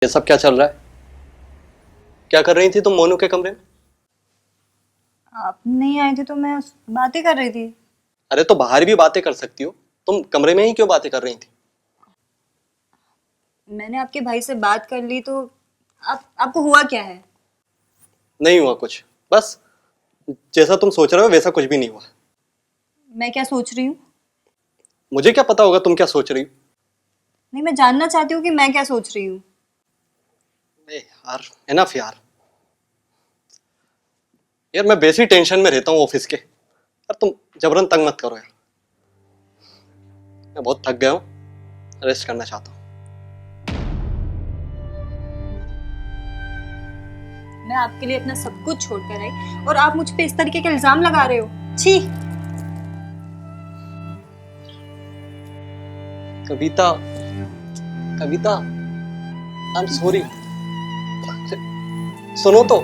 ये सब क्या चल रहा है? क्या कर रही थी तुम मोनू के कमरे में? आप नहीं आए थे तो मैं बातें कर रही थी। अरे तो बाहर भी बातें कर सकती हो, तुम कमरे में ही क्यों बातें कर रही थी? मैंने आपके भाई से बात कर ली तो आपको हुआ क्या है? नहीं हुआ कुछ, बस जैसा तुम सोच रहे हो वैसा कुछ भी नहीं हुआ। मैं क्या सोच रही हूँ? मुझे क्या पता होगा तुम क्या सोच रही हो? नहीं, मैं जानना चाहती हूँ कि मैं क्या सोच रही हूँ। ए यार, एनफ यार। यार मैं वैसी टेंशन में रहता हूँ ऑफिस के। यार तुम जबरन तंग मत करो यार। मैं बहुत थक गया हूँ, रेस्ट करना चाहता हूँ। मैं आपके लिए अपना सब कुछ छोड़कर आई और आप मुझ पे इस तरीके के इल्जाम लगा रहे हो। छी! कविता, कविता, आई एम सॉरी। सुनो तो,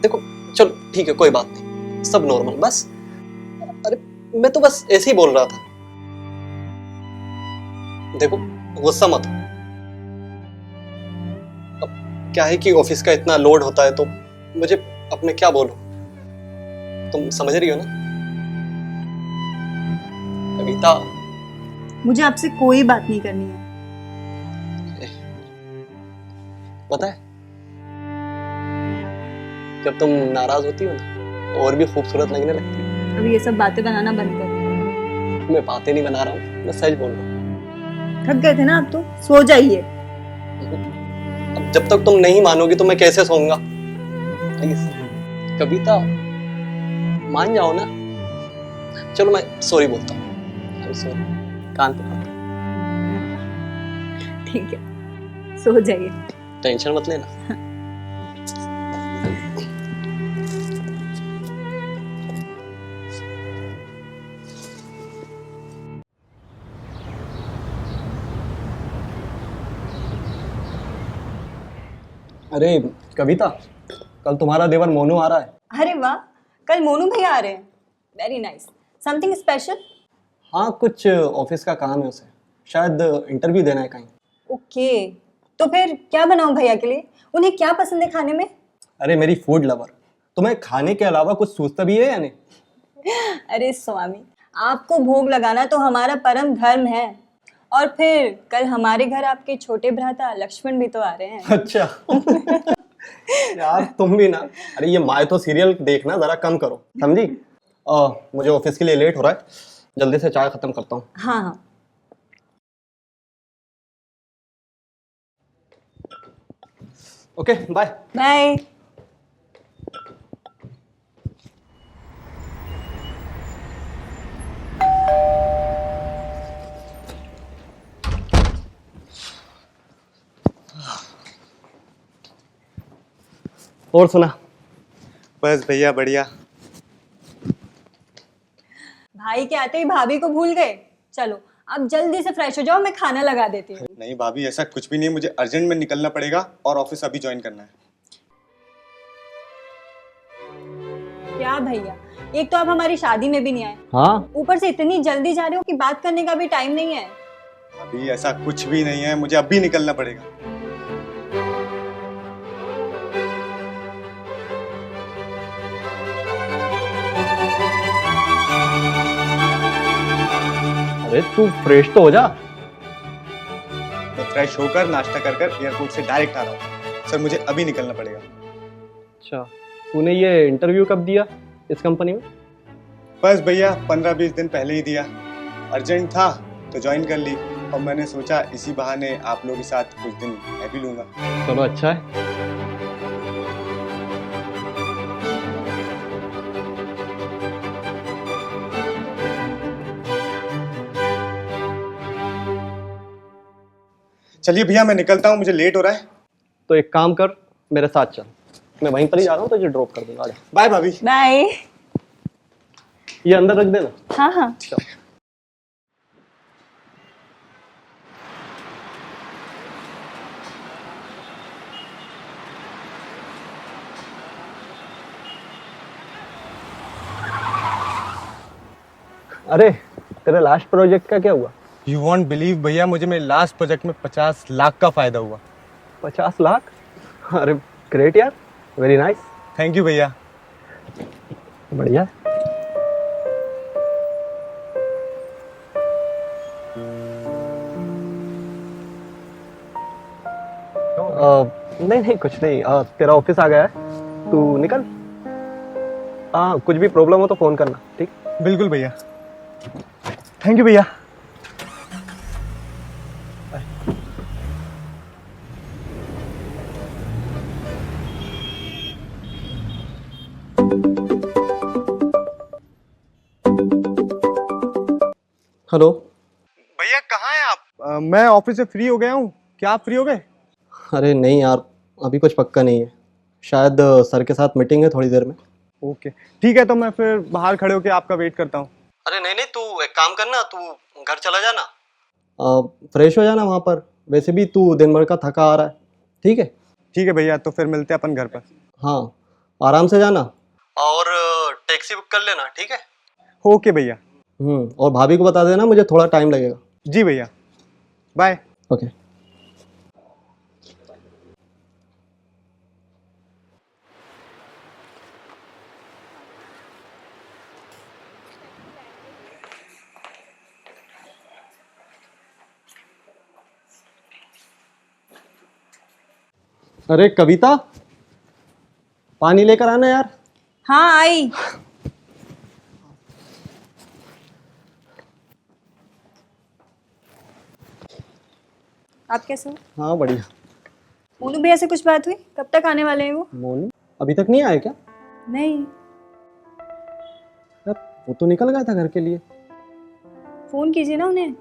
देखो, चलो ठीक है, कोई बात नहीं, सब नॉर्मल बस। अरे मैं तो बस ऐसे ही बोल रहा था। देखो, गुस्सा मत हो। अब क्या है कि ऑफिस का इतना लोड होता है तो मुझे अब मैं क्या बोलूं, तुम समझ रही हो ना? कविता, मुझे आपसे कोई बात नहीं करनी है। पता है, जब तुम नाराज होती हो ना तो और भी खूबसूरत लगने लगती हो। अब ये सब बातें बनाना बंद करो। मैं बातें नहीं बना रहा हूँ, मैं सच बोल रहा हूँ। थक गए थे ना, अब तो सो जाइए। अब जब तक तुम नहीं मानोगी तो मैं कैसे सोऊंगा? प्लीज कविता, मान जाओ ना। चलो मैं सॉरी बोलता हूँ, आई एम सॉरी, कान पकड़ता हूँ। ठीक है, सो जाइए। टेंशन मत लेना। अरे कविता, कल तुम्हारा देवर मोनू आ रहा है। अरे वाह, कल मोनू भैया आ रहे हैं। Very nice. Something special? हाँ, कुछ ऑफिस का काम है उसे, शायद इंटरव्यू देना है कहीं। ओके, तो फिर क्या बनाऊं भैया के लिए? उन्हें क्या पसंद है खाने में? अरे मेरी फूड लवर, तुम्हें खाने के अलावा कुछ सोचता भी है या नहीं? अरे स्वामी, आपको भोग लगाना तो हमारा परम धर्म है। और फिर कल हमारे घर आपके छोटे भ्राता लक्ष्मण भी तो आ रहे हैं। अच्छा। यार तुम भी ना। अरे ये माय तो सीरियल देखना जरा कम करो, समझी? मुझे ऑफिस के लिए लेट हो रहा है, जल्दी से चाय खत्म करता हूँ। हाँ हाँ। Okay, bye. बाय। और सुना? बस भैया बढ़िया। भाई के आते ही भाभी को भूल गए। चलो अब जल्दी से फ्रेश हो जाओ, मैं खाना लगा देती हूँ। नहीं भाभी, ऐसा कुछ भी नहीं है, मुझे अर्जेंट में निकलना पड़ेगा और ऑफिस अभी ज्वाइन करना है। क्या भैया, एक तो आप हमारी शादी में भी नहीं आए, हाँ, ऊपर से इतनी जल्दी जा रहे हो कि बात करने का भी टाइम नहीं है। भाभी ऐसा कुछ भी नहीं है, मुझे अभी निकलना पड़ेगा। अरे तू फ्रेश तो हो जा। तो फ्रेश होकर नाश्ता कर कर एयरपोर्ट से डायरेक्ट आ रहा हूँ। सर मुझे अभी निकलना पड़ेगा। अच्छा, तूने ये इंटरव्यू कब दिया इस कंपनी में? बस भैया 15-20 दिन पहले ही दिया। अर्जेंट था तो ज्वाइन कर ली और मैंने सोचा इसी बहाने आप लोगों के साथ कुछ दिन मैं भी लूंगा। चलो अच्छा है। चलिए भैया मैं निकलता हूँ, मुझे लेट हो रहा है। तो एक काम कर, मेरे साथ चल, मैं वहीं पर ही जा रहा हूँ, तुझे ड्रॉप कर दूंगा। आजा। बाय भाभी। बाय। ये अंदर रख देना। हाँ हाँ। चल। अरे तेरे लास्ट प्रोजेक्ट का क्या हुआ? यू वॉन्ट बिलीव भैया, मुझे मेरे लास्ट प्रोजेक्ट में 50 लाख का फायदा हुआ। 50 लाख? अरे ग्रेट यार, वेरी नाइस। थैंक यू भैया। बढ़िया। नहीं नहीं कुछ नहीं, तेरा ऑफिस आ गया है, तू निकल। हाँ कुछ भी प्रॉब्लम हो तो फोन करना, ठीक? बिल्कुल भैया। थैंक यू भैया। हेलो। भैया कहाँ हैं आप? मैं ऑफिस से फ्री हो गया हूँ, क्या आप फ्री हो गए? अरे नहीं यार, अभी कुछ पक्का नहीं है, शायद सर के साथ मीटिंग है थोड़ी देर में। ओके ठीक है, तो मैं फिर बाहर खड़े होकर आपका वेट करता हूँ। अरे नहीं नहीं, तू एक काम करना, तू घर चला जाना, फ्रेश हो जाना वहाँ पर, वैसे भी तू दिन भर का थका आ रहा है, ठीक है? ठीक है भैया, तो फिर मिलते हैं अपन घर पर। हाँ आराम से जाना, और टैक्सी बुक कर लेना, ठीक है? ओके भैया। और भाभी को बता देना मुझे थोड़ा टाइम लगेगा। जी भैया, बाय। ओके। अरे कविता, पानी लेकर आना यार। हाँ आई। आप कैसे हो? हाँ बढ़िया। मोनू भैया से कुछ बात हुई? कब तक आने वाले हैं वो? मोनू अभी तक नहीं आए क्या? नहीं, यार वो तो निकल गया था घर के लिए। फोन कीजिए ना उन्हें।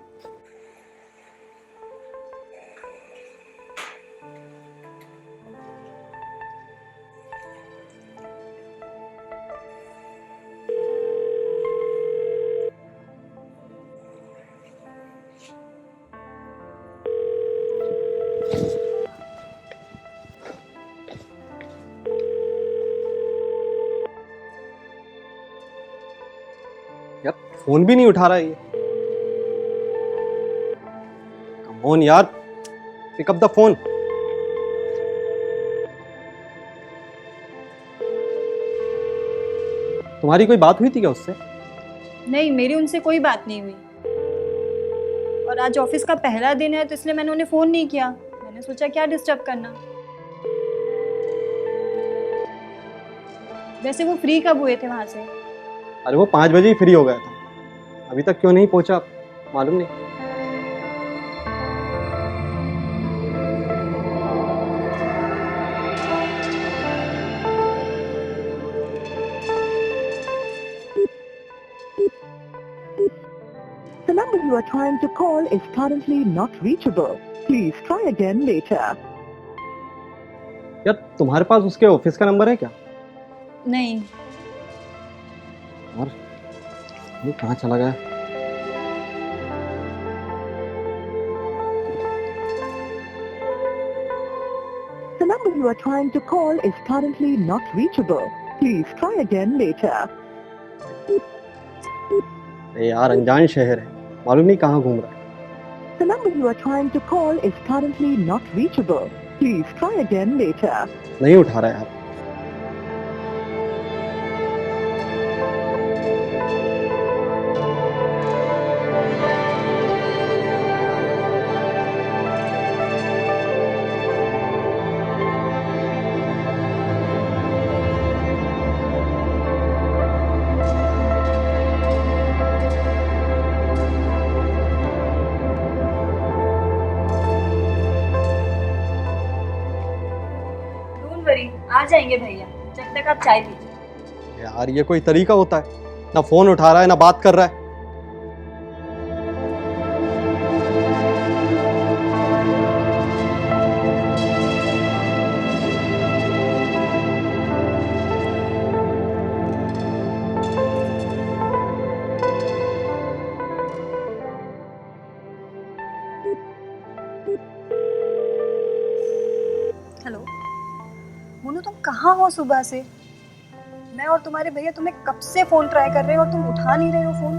यार फोन भी नहीं उठा रहा है ये। कम ऑन यार, पिक अप द फोन। तुम्हारी कोई बात हुई थी क्या उससे? नहीं, मेरी उनसे कोई बात नहीं हुई। और आज ऑफिस का पहला दिन है तो इसलिए मैंने उन्हें फोन नहीं किया। मैंने सोचा क्या डिस्टर्ब करना। वैसे वो फ्री कब हुए थे वहां से? अरे वो 5 बजे ही फ्री हो गया था, अभी तक क्यों नहीं पहुंचा मालूम नहीं। The number you are trying to call is currently not reachable. Please try again later. यार तुम्हारे पास उसके ऑफिस का नंबर है क्या? नहीं। और ये कहाँ चला गया? The number you are trying to call is currently not reachable. Please try again later. अरे यार अनजान शहर है, मालूम नहीं कहाँ घूम रहा है। The number you are trying to call is currently not reachable. Please try again later. नहीं उठा रहा है यार। डोंट वरी, आ जाएंगे भैया, जब तक आप चाय पीजिए। यार ये कोई तरीका होता है? ना फोन उठा रहा है ना बात कर रहा है। हेलो मोनू, तुम कहाँ हो सुबह से? मैं और तुम्हारे भैया तुम्हें कब से फोन ट्राई कर रहे हो और तुम उठा नहीं रहे हो फोन।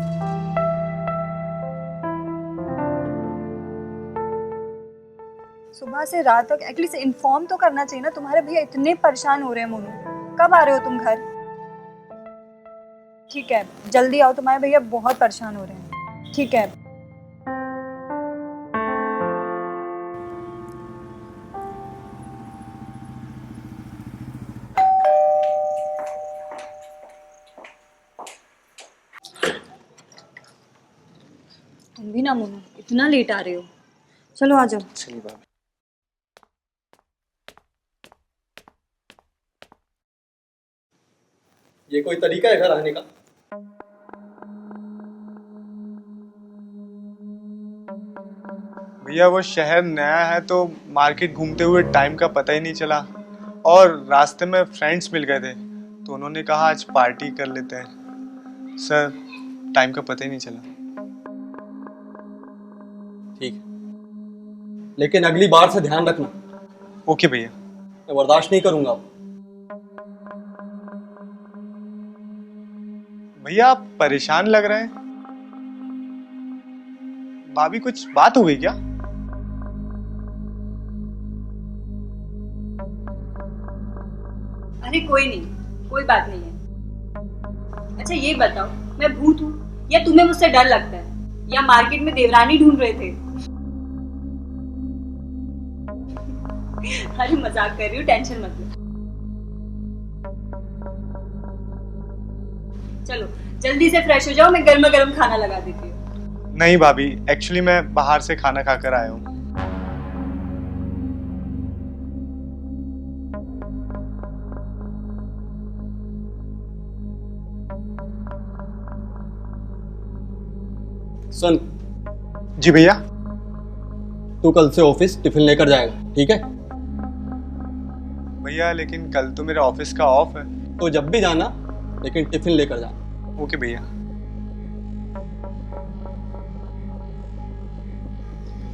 सुबह सुबह से रात तक एटलीस्ट इन्फॉर्म तो करना चाहिए ना। तुम्हारे भैया इतने परेशान हो रहे हैं मोनू। कब आ रहे हो तुम घर? ठीक है, जल्दी आओ, तुम्हारे भैया बहुत परेशान हो रहे हैं। ठीक है। तुम भी ना मोनू, इतना लेट आ रहे हो। चलो आ जाओ। चलिए भाभी। ये कोई तरीका है घर आने का? भैया वो शहर नया है तो मार्केट घूमते हुए टाइम का पता ही नहीं चला, और रास्ते में फ्रेंड्स मिल गए थे तो उन्होंने कहा आज पार्टी कर लेते हैं। सर टाइम का पता ही नहीं चला। ठीक है, लेकिन अगली बार से ध्यान रखना। ओके भैया। मैं बर्दाश्त नहीं करूंगा अब। भैया आप परेशान लग रहे हैं। भाभी कुछ बात हो गई क्या? अरे कोई नहीं, कोई बात नहीं है। अच्छा ये बताओ, मैं भूत हूँ या तुम्हें मुझसे डर लगता है, या मार्केट में देवरानी ढूंढ रहे थे? अरे मजाक कर रही हूँ, टेंशन मत लो। चलो जल्दी से फ्रेश हो जाओ, मैं गर्मा गर्म खाना लगा देती हूँ। नहीं भाभी, एक्चुअली मैं बाहर से खाना खाकर आया हूँ। सुन, जी भैया। तू कल से ऑफिस टिफिन लेकर जाएगा, ठीक है? भैया लेकिन कल तो मेरे ऑफिस का ऑफ है। तो जब भी जाना, लेकिन टिफिन लेकर जाना। ओके भैया।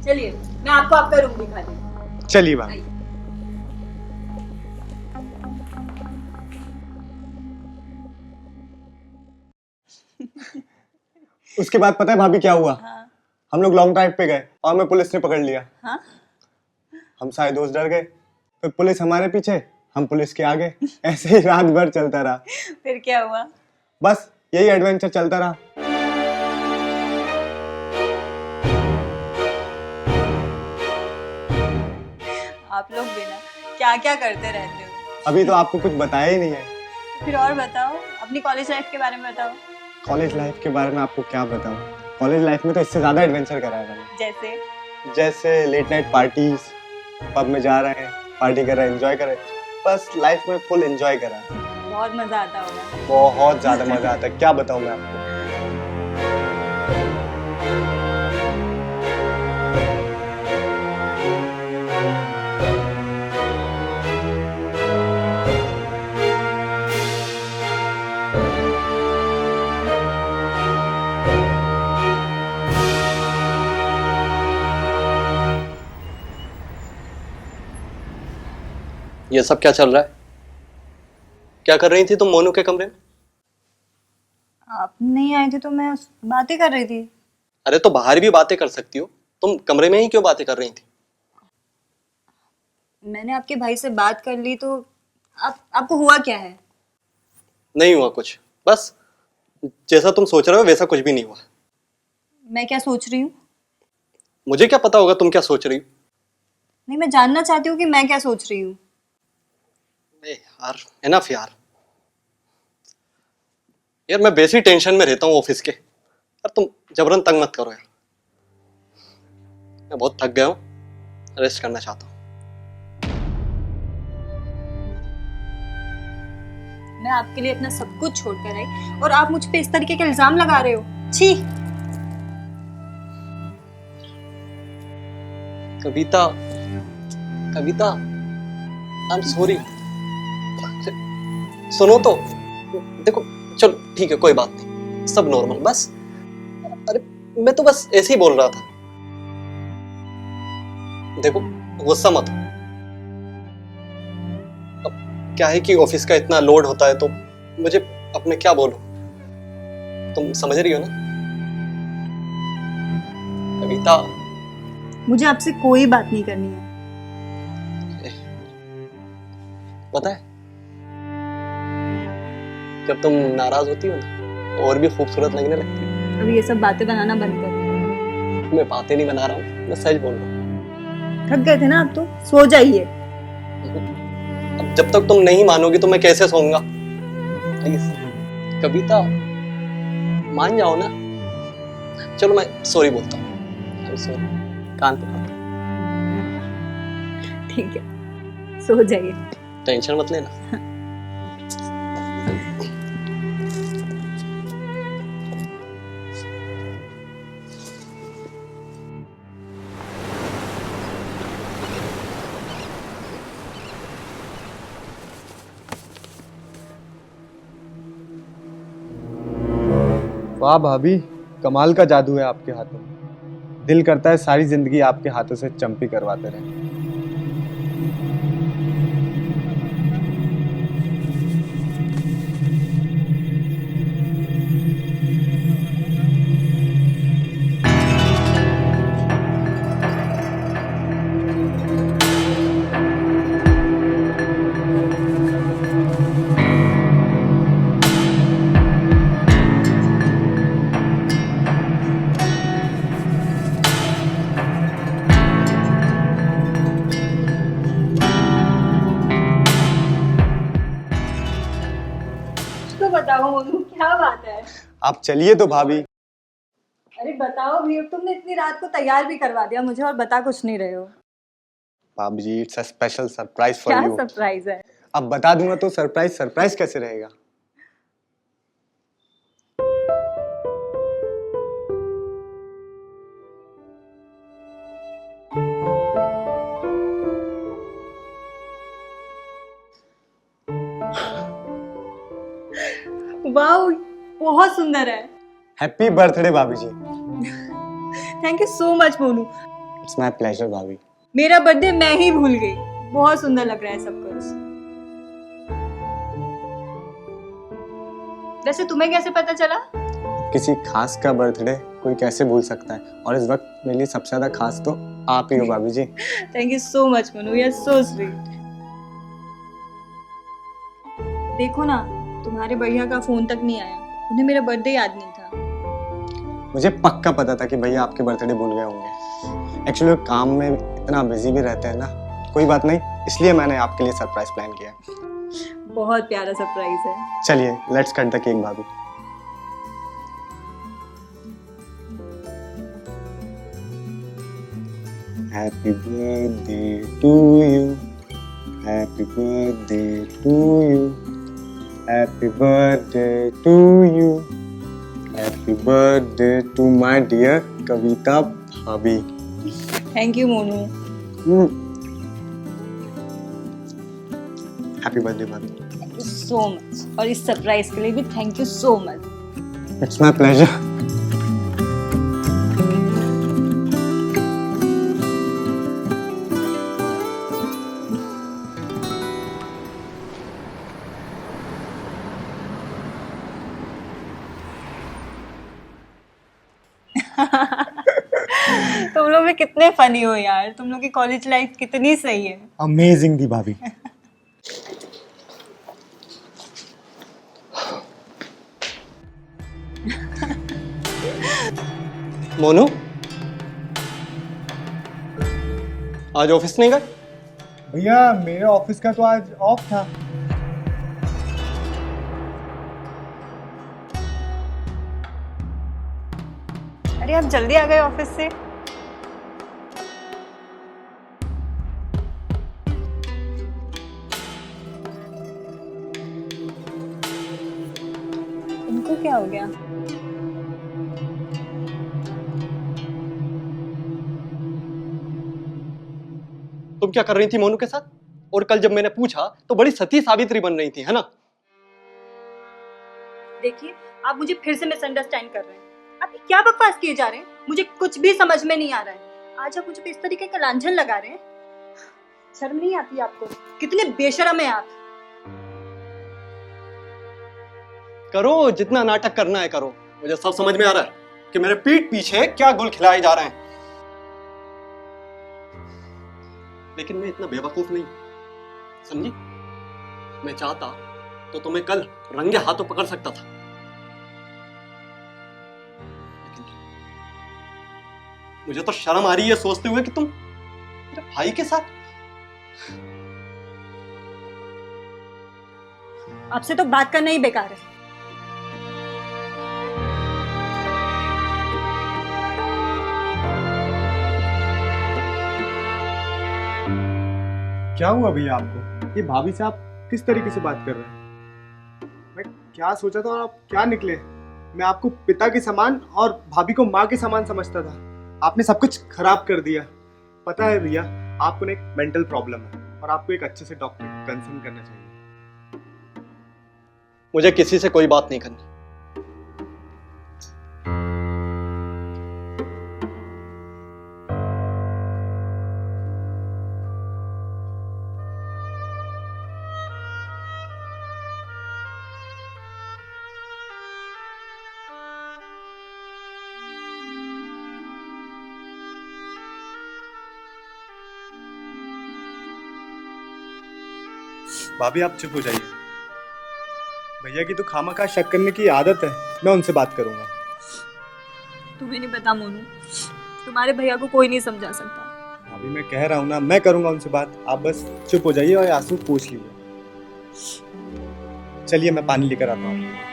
चलिए मैं आपको आपका रूम दिखा देती हूँ। चलिए भाभी। उसके बाद पता है भाभी क्या हुआ? हाँ। हम लोग लॉन्ग ड्राइव पे गए और हमें पुलिस ने पकड़ लिया। हाँ? हम सारे दोस्त डर गए, फिर पुलिस हमारे पीछे, हम पुलिस के आगे। ऐसे ही रात भर चलता रहा। फिर क्या हुआ? बस यही एडवेंचर चलता रहा। आप लोग भी ना क्या क्या करते रहते हो। अभी तो आपको कुछ बताया ही नहीं है। फिर और बताओ, अपनी कॉलेज लाइफ के बारे में बताओ। कॉलेज लाइफ के बारे में आपको क्या बताऊं? कॉलेज लाइफ में तो इससे ज्यादा एडवेंचर करा है मैंने। जैसे लेट नाइट पार्टीज, पब में जा रहे हैं, पार्टी कर रहे हैं, एंजॉय कर रहे हैं। बस लाइफ में फुल एंजॉय करा है। बहुत मजा आता होगा। बहुत ज्यादा मजा आता है, क्या बताऊं मैं आपको। ये सब क्या चल रहा है? क्या कर रही थी तुम मोनू के कमरे में? आप नहीं आए थे तो मैं बातें कर रही थी। अरे तो बाहर भी बातें कर सकती हो, तुम कमरे में ही क्यों बातें कर रही थी? मैंने आपके भाई से बात कर ली तो आपको हुआ क्या है? नहीं हुआ कुछ, बस जैसा तुम सोच रहे हो वैसा कुछ भी नहीं हुआ। मैं क्या सोच रही हूँ? मुझे क्या पता होगा तुम क्या सोच रही हो? नहीं, मैं जानना चाहती हूँ कि मैं क्या सोच रही हूँ। यार एनफ यार। यार मैं वैसी टेंशन में रहता हूँ ऑफिस के, यार तुम जबरन तंग मत करो यार। मैं बहुत थक गया हूँ, रेस्ट करना चाहता हूँ। मैं आपके लिए अपना सब कुछ छोड़कर आई और आप मुझ पे इस तरीके के इल्जाम लगा रहे हो। छी। कविता, कविता, आई एम सॉरी। सुनो तो, देखो चलो ठीक है, कोई बात नहीं, सब नॉर्मल। बस अरे मैं तो बस ऐसे ही बोल रहा था। देखो गुस्सा मत हो। अब क्या है कि ऑफिस का इतना लोड होता है तो मुझे अब मैं क्या बोलूं, तुम समझ रही हो ना? कविता, मुझे आपसे कोई बात नहीं करनी है। पता है, जब तुम नाराज होती हो ना और भी खूबसूरत लगने लगती हो। अब ये सब बातें बनाना बंद कर। मैं बातें नहीं बना रहा हूँ, मैं सच बोल रहा हूँ। थक गए थे ना, अब तो सो जाइए। अब जब तक तुम नहीं मानोगी तो मैं कैसे सोऊंगा? प्लीज कविता, मान जाओ ना। चलो मैं सॉरी बोलता हूँ, सॉरी, कान पकड़ता हूँ। ठीक है, सो जाइए। टेंशन मत लेना। वाह भाभी, कमाल का जादू है आपके हाथों में। दिल करता है सारी जिंदगी आपके हाथों से चंपी करवाते रहे। तो बताओ मोनू, क्या बात है? आप चलिए तो भाभी। अरे बताओ भी, अब तुमने इतनी रात को तैयार भी करवा दिया मुझे और बता कुछ नहीं रहे हो। भाभी जी, it's a special surprise for क्या यू। सरप्राइज है? अब बता दूंगा तो सरप्राइज सरप्राइज कैसे रहेगा? वाह, बहुत सुंदर है। हैप्पी बर्थडे भाभी जी। Thank you so much Monu. It's my pleasure भाभी। मेरा बर्थडे मैं ही भूल गई। बहुत सुंदर लग रहा है सब कुछ। वैसे तुम्हें कैसे पता चला? किसी खास का बर्थडे कोई कैसे भूल सकता है, और इस वक्त मेरे लिए सबसे ज्यादा खास तो आप ही हो भाभी जी। Thank you so much Monu, you are so sweet. देखो ना, तुम्हारे भैया का फोन तक नहीं आया, उन्हें मेरा बर्थडे याद नहीं था। मुझे पक्का पता था कि भैया आपके बर्थडे भूल गए होंगे। एक्चुअली काम में इतना बिजी भी रहते हैं ना। कोई बात नहीं, इसलिए मैंने आपके लिए सरप्राइज प्लान किया। बहुत प्यारा सरप्राइज है। चलिए लेट्स कट द केक भाभी। Happy birthday to you, happy birthday to you, happy birthday to you, happy birthday to my dear Kavita भाभी। Thank you Monu. Happy birthday भाभी। थैंक यू सो मच, और इस सरप्राइज के लिए भी thank you so much. It's my pleasure. तुम लोग भी कितने फनी हो यार, तुम लोग की कॉलेज लाइफ कितनी सही है। अमेजिंग थी भाभी। मोनू, आज ऑफिस नहीं गए? भैया मेरे ऑफिस का तो आज ऑफ था। अरे आप जल्दी आ गए ऑफिस से। इनको क्या हो गया? तुम क्या कर रही थी मोनू के साथ? और कल जब मैंने पूछा तो बड़ी सती सावित्री बन रही थी, है ना? देखिए, आप मुझे फिर से मिसअंडरस्टैंड कर रहे हैं। आप ये क्या बकवास किए जा रहे हैं? मुझे कुछ भी समझ में नहीं आ रहा है। आज आप मुझे पे इस तरीके का लांछन लगा रहे हैं। शर्म नहीं आती आपको? कितने बेशरम है आप। करो, जितना नाटक करना है करो। मुझे सब समझ में आ रहा है कि मेरे पीठ पीछे क्या गुल खिलाए जा रहे हैं, लेकिन मैं इतना बेवकूफ नहीं, समझी? मैं चाहता तो तुम्हें कल रंगे हाथों पकड़ सकता था, लेकिन मुझे तो शर्म आ रही है सोचते हुए कि तुम मेरे भाई के साथ। आपसे तो बात करना ही बेकार है। क्या हुआ भैया आपको? ये भाभी से आप किस तरीके से बात कर रहे हैं? मैं क्या सोचा था और आप क्या निकले? मैं आपको पिता के समान और भाभी को माँ के समान समझता था। आपने सब कुछ खराब कर दिया। पता है भैया, आपको ना एक मेंटल प्रॉब्लम है और आपको एक अच्छे से डॉक्टर कंसल्ट करना चाहिए। मुझे किसी से कोई बात नहीं करनी। भाभी आप चुप हो जाइए। भैया की तो खामखा शक करने की आदत है। मैं उनसे बात करूंगा। तुम्हें नहीं पता मोनू, तुम्हारे भैया को कोई नहीं समझा सकता। अभी मैं कह रहा हूँ ना, मैं करूंगा उनसे बात। आप बस चुप हो जाइए और आंसू पोंछ लीजिए। चलिए मैं पानी लेकर आता हूँ।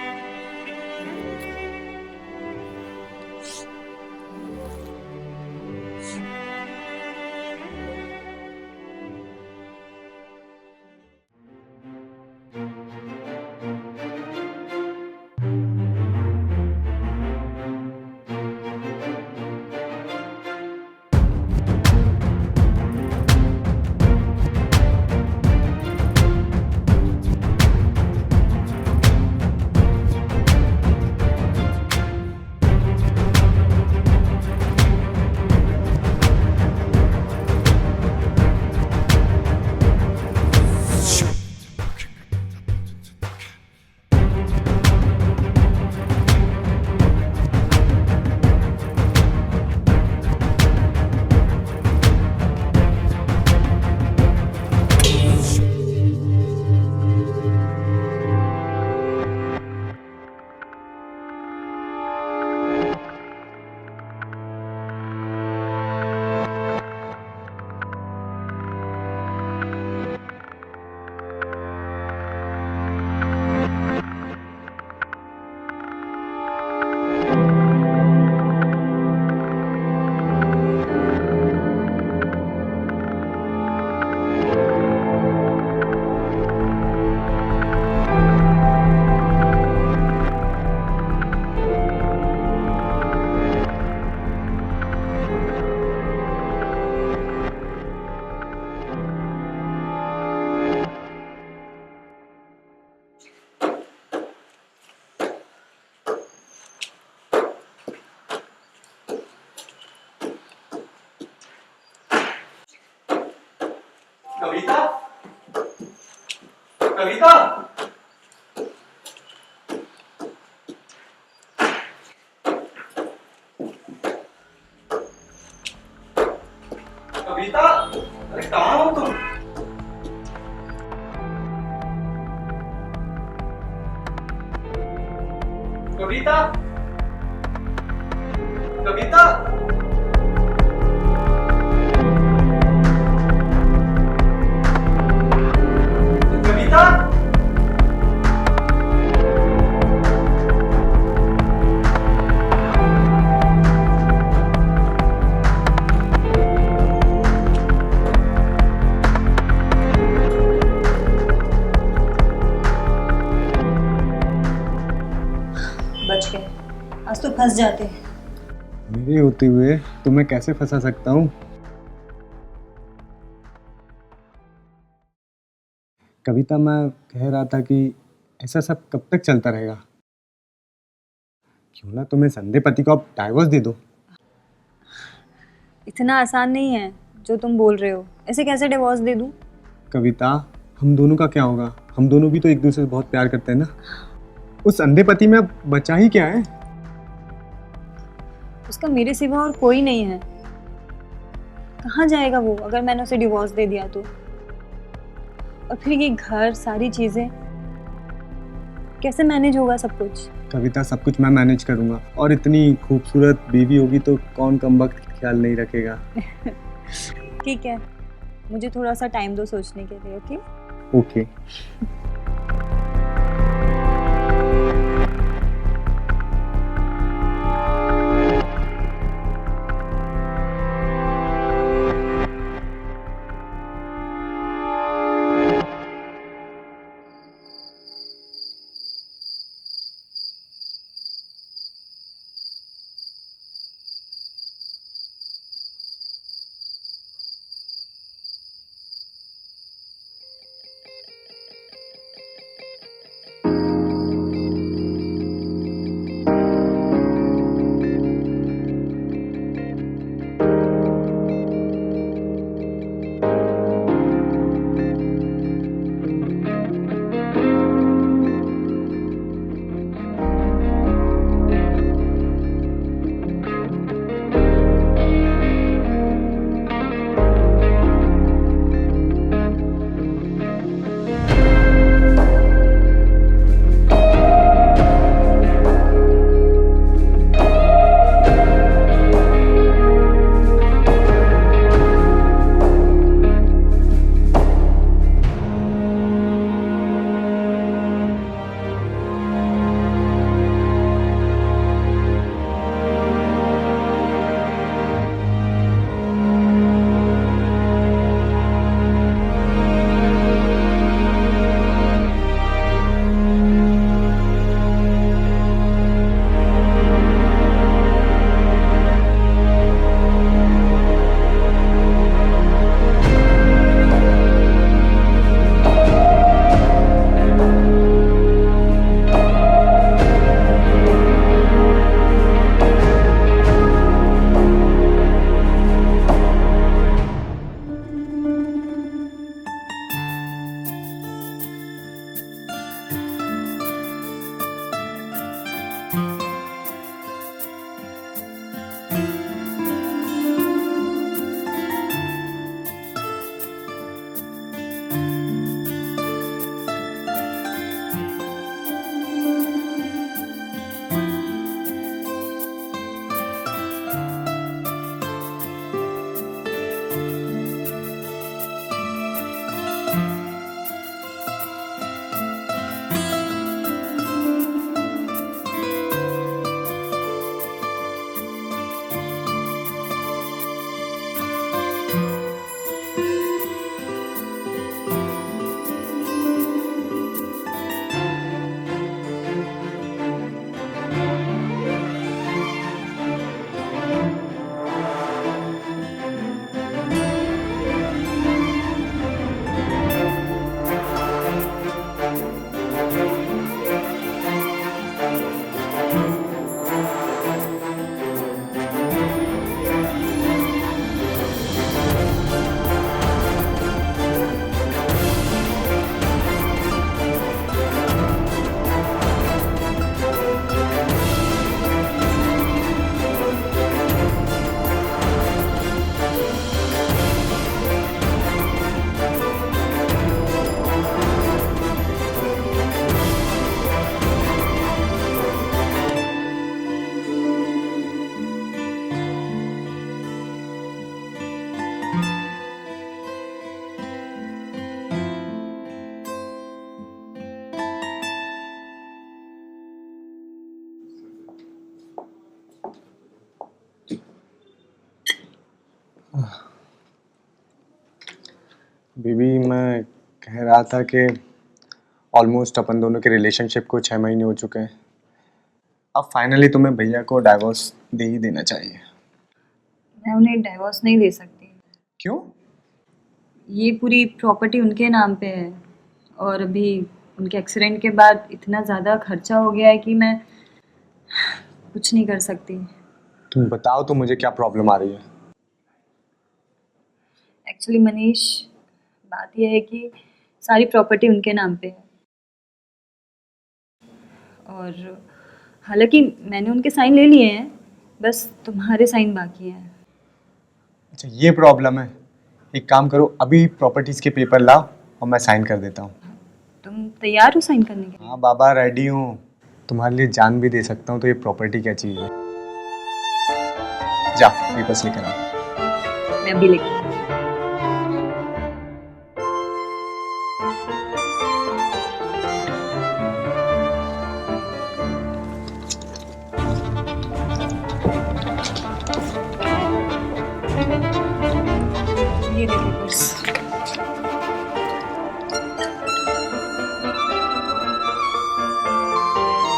कविता, कविता, कविता, अरे कहाँ हो तुम? कविता, कविता, कविता, बच गए, आज तो फंस जाते। मेरे होते हुए तुम्हें कैसे फंसा सकता हूँ? कविता, मैं कह रहा था कि ऐसा सब कब तक चलता रहेगा? क्यों ना तुम्हें संदीप पति को अब डाइवोर्स दे दो। इतना आसान नहीं है जो तुम बोल रहे हो। ऐसे कैसे डिवोर्स दे दूं? कविता, हम दोनों का क्या होगा? हम दोनों भी तो एक दूसरे से बहुत प्यार करते हैं ना। उस अंधे पति में अब बचा ही क्या है? उसका मेरे सिवा और कोई नहीं है। कहाँ जाएगा वो अगर मैंने उसे डिवोर्स दे दिया तो? और फिर ये घर, सारी चीजें, कैसे मैनेज होगा सब कुछ? कविता, सब कुछ मैं मैनेज करूंगा, और इतनी खूबसूरत बीवी होगी तो कौन कम वक्त ख्याल नहीं रखेगा। ठीक है, मुझे थोड़ा सा टाइम दो सोचने के लिए। Okay okay. बीबी, मैं कह रहा था कि ऑलमोस्ट अपन दोनों के रिलेशनशिप को 6 महीने हो चुके हैं। अब फाइनली तुम्हें भैया को डाइवोर्स दे ही देना चाहिए। मैं उन्हें डाइवोर्स नहीं दे सकती। क्यों? ये पूरी प्रॉपर्टी उनके नाम पे है, और अभी उनके एक्सीडेंट के बाद इतना ज़्यादा खर्चा हो गया है कि मैं कुछ नहीं कर सकती। तुम बताओ तो मुझे क्या प्रॉब्लम आ रही है? एक्चुअली मनीष, बात यह है कि सारी प्रॉपर्टी उनके नाम पे है, और हालांकि मैंने उनके साइन ले लिए हैं, बस तुम्हारे साइन बाकी हैं। अच्छा, ये प्रॉब्लम है। एक काम करो, अभी प्रॉपर्टीज के पेपर लाओ और मैं साइन कर देता हूँ। तुम तैयार हो साइन करने के लिए? हाँ बाबा, रेडी हूँ। तुम्हारे लिए जान भी दे सकता हूँ, तो ये प्रॉपर्टी क्या चीज़ है। जा पेपर्स लेकर आ। मैं अभी लेके ये ले पेपर्स।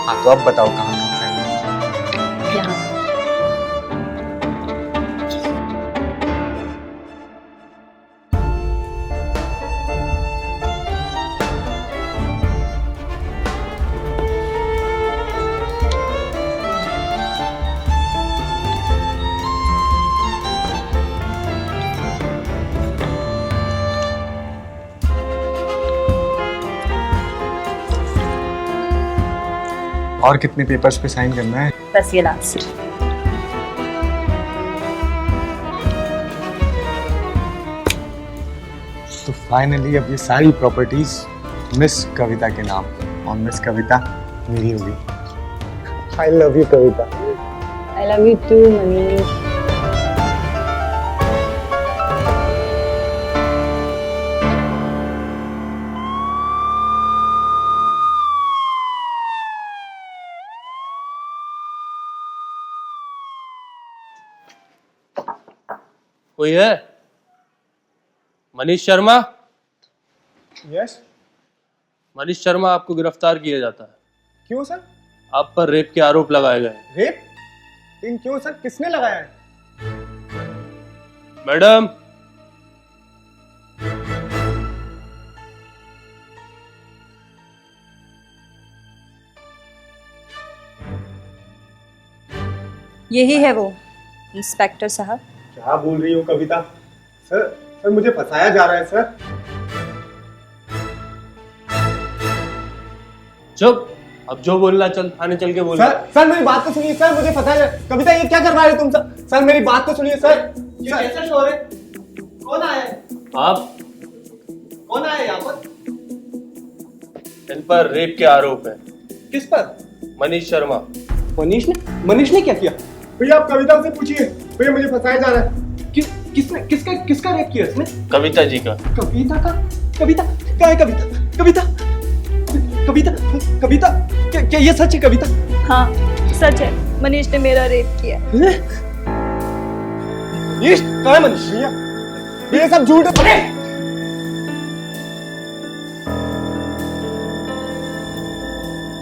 हाँ तो अब बताओ कहाँ कहाँ साइन। यहाँ और कितने पेपर्स पे साइन करना है? बस ये लास्ट। तो फाइनली अब ये सारी प्रॉपर्टीज मिस कविता के नाम, और मिस कविता मेरी होगी। I love you Kavita. I love you too Manish. कोई है? मनीष शर्मा? यस। मनीष शर्मा, आपको गिरफ्तार किया जाता है। क्यों सर? आप पर रेप के आरोप लगाए गए हैं। रेप? लेकिन क्यों सर, किसने लगाया है? मैडम, यही है वो इंस्पेक्टर साहब। क्या बोल रही हो कविता? सर सर मुझे फंसाया जा रहा है सर। चुप। अब जो बोलना चल थाने चल के बोल। सर मेरी बात तो सुनिए सर, मुझे फंसाया जा। कविता ये क्या करवा रहे हो तुम सर? सर मेरी बात तो सुनिए सर। ये कैसा शोर है? कौन आया है? आप? कौन आया है यहाँ पर? इन पर रेप के आरोप है। किस पर? मनीष शर्मा। मनीष ने क्या किया? भैया आप कविता से पूछिए, भैया मुझे फंसाया जा रहा है। किसका रेप किया इसने? कविता जी का। कविता का? कविता क्या है? कविता क्या ये सच है कविता? हाँ सच है, मनीष ने मेरा रेप किया। ये कहाँ है मनीष? भैया ये सब झूठ है।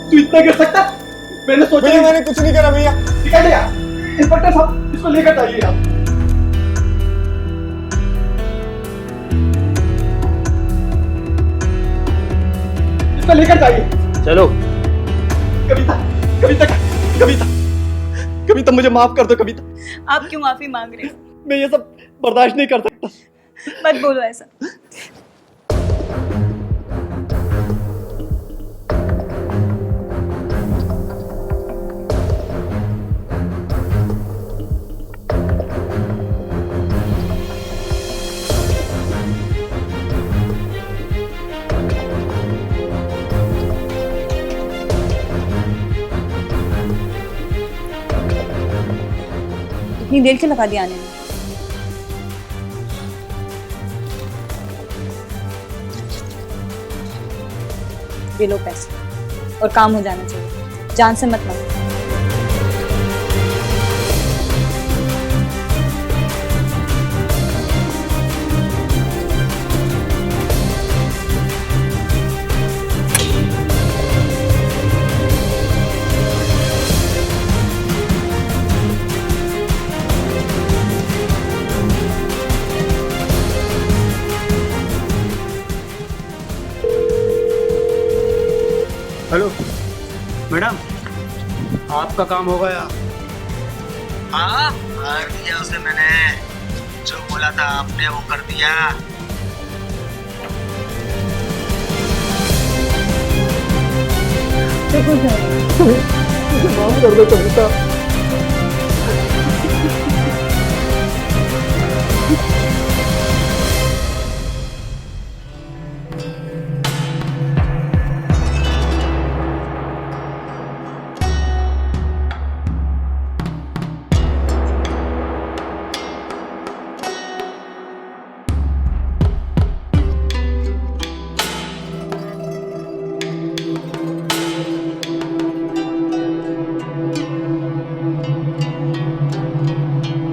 तू इतना कर सकता? मैंने सोचा भैया मैंने कुछ नहीं करा भैया। निकल यार। इंस्पेक्टर साहब इसको लेकर जाइए आप। इसको लेकर जाइए। चलो। कविता मुझे माफ कर दो कविता। आप क्यों माफी मांग रहे हो? मैं ये सब बर्दाश्त नहीं कर सकता। मत बोलो ऐसा। इतनी देर क्यों लगा दी आने में? ये लो पैसे और काम हो जाना चाहिए। जान से मत मांगो। हेलो मैडम, आपका काम हो गया। हाँ कर दिया उसे मैंने, जो बोला था आपने वो कर दिया। माफ कर दो कविता। है।